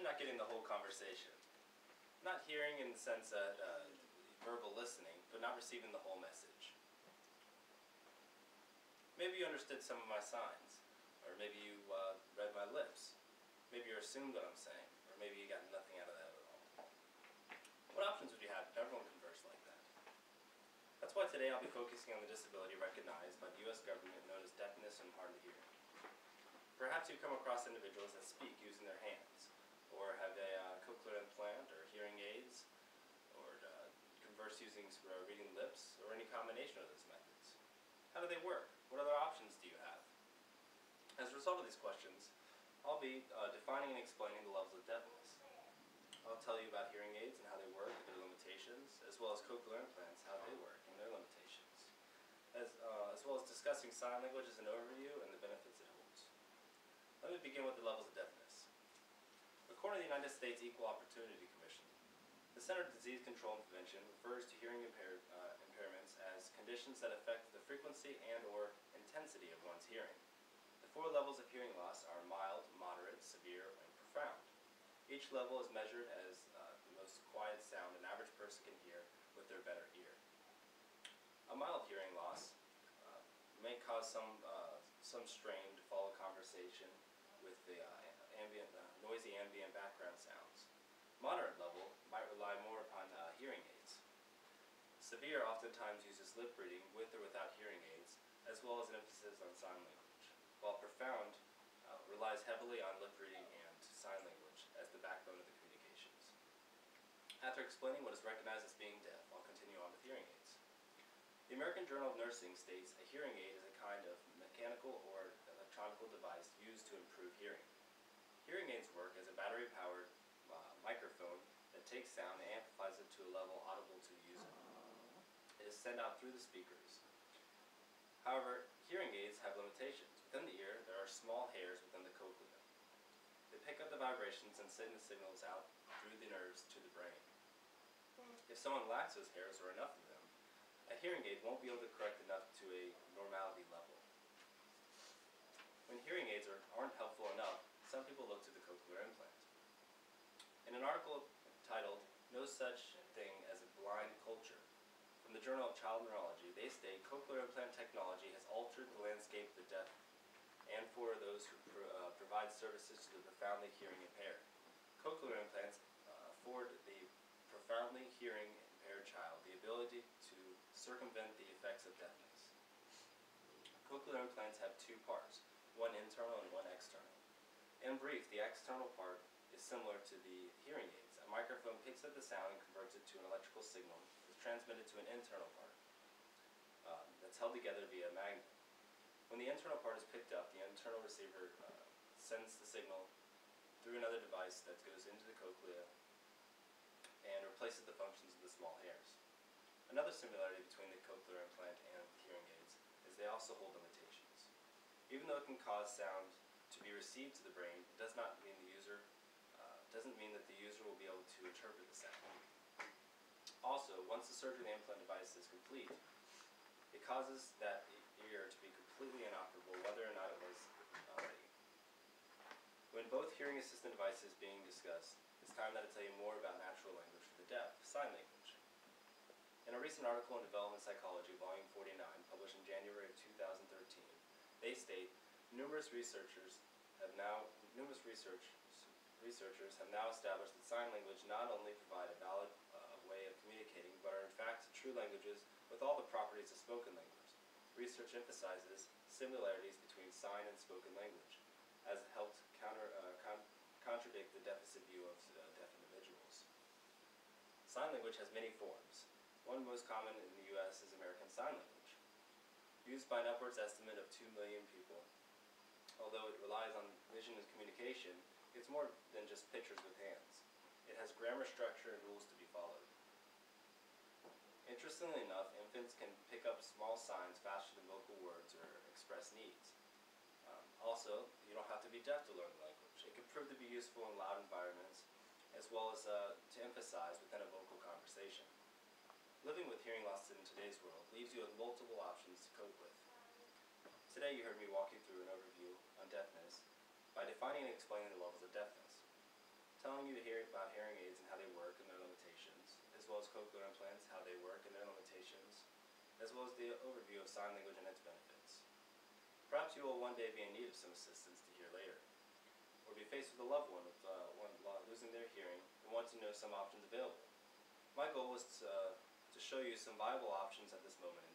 not getting the whole conversation. Not hearing in the sense that verbal listening, but not receiving the whole message. Maybe you understood some of my signs, or maybe you read my lips. Maybe you assumed what I'm saying, or maybe you got nothing out of that at all. What options would you have if everyone conversed like that? That's why today I'll be focusing on the disability recognized by the U.S. government known as deafness and hard of hearing. Perhaps you've come across individuals that speak using their hands, or have a cochlear implant, or hearing aids, or converse using reading lips, or any combination of those methods. How do they work? What other options do you have? As a result of these questions, I'll be defining and explaining the levels of deafness. I'll tell you about hearing aids and how they work and their limitations, as well as cochlear implants, how they work and their limitations, as well as discussing sign language as an overview and the benefits it holds. Let me begin with the levels of deafness. According to the United States Equal Opportunity Commission, the Center for Disease Control and Prevention refers to hearing impairments as conditions that affect the frequency and/or intensity of one's hearing. The 4 levels of hearing loss are mild, moderate, severe, and profound. Each level is measured as the most quiet sound an average person can hear with their better ear. A mild hearing loss may cause some strain to follow conversation with the noisy ambient background sounds. Moderate level might rely more upon hearing aids. Severe oftentimes uses lip reading with or without hearing aids, as well as an emphasis on sign language, while profound relies heavily on lip reading and sign language as the backbone of the communications. After explaining what is recognized as being deaf, I'll continue on with hearing aids. The American Journal of Nursing states a hearing aid is a kind of mechanical or electronic device used to improve hearing. Hearing aids work as a battery-powered microphone that takes sound and amplifies it to a level audible to the user. It is sent out through the speakers. However, hearing aids have limitations. Within the ear, there are small hairs within the cochlea. They pick up the vibrations and send the signals out through the nerves to the brain. If someone lacks those hairs or enough of them, a hearing aid won't be able to correct enough to a normality level. When hearing aids aren't helpful enough, some people look to the cochlear implant. In an article titled "No Such Thing as a Blind Culture" from the Journal of Child Neurology, they state cochlear implant technology has altered the landscape of the deaf and for those who provide services to the profoundly hearing impaired. Cochlear implants afford the profoundly hearing impaired child the ability to circumvent the effects of deafness. Cochlear implants have 2 parts, one internal and one external. In brief, the external part is similar to the hearing aids. A microphone picks up the sound and converts it to an electrical signal that's transmitted to an internal part that's held together via a magnet. When the internal part is picked up, the internal receiver sends the signal through another device that goes into the cochlea and replaces the functions of the small hairs. Another similarity between the cochlear implant and the hearing aids is they also hold limitations. Even though it can cause sound to be received to the brain, it does not mean doesn't mean that the user will be able to interpret the sound. Also, once the surgery of the implant device is complete, it causes that ear to be completely inoperable, whether or not it was already. When both hearing assistant devices being discussed, it's time that I tell you more about natural language for the deaf, sign language. In a recent article in Development Psychology, Volume 49, published in January of 2013, they state numerous researchers have now established that sign language not only provide a valid way of communicating, but are in fact true languages with all the properties of spoken language. Research emphasizes similarities between sign and spoken language, as it helped contradict the deficit view of deaf individuals. Sign language has many forms. One most common in the U.S. is American Sign Language, used by an upwards estimate of 2 million people. Although it relies on vision and communication, it's more than just pictures with hands. It has grammar, structure, and rules to be followed. Interestingly enough, infants can pick up small signs faster than vocal words or express needs. Also, you don't have to be deaf to learn the language. It can prove to be useful in loud environments, as well as to emphasize within a vocal conversation. Living with hearing loss in today's world leaves you with multiple options to cope with. Today you heard me walk you through an overview on deafness by defining and explaining the levels of deafness. telling you about hearing aids and how they work and their limitations, as well as cochlear implants, how they work and their limitations, as well as the overview of sign language and its benefits. Perhaps you will one day be in need of some assistance to hear later, or be faced with a loved one with losing their hearing and want to know some options available. My goal is to show you some viable options at this moment in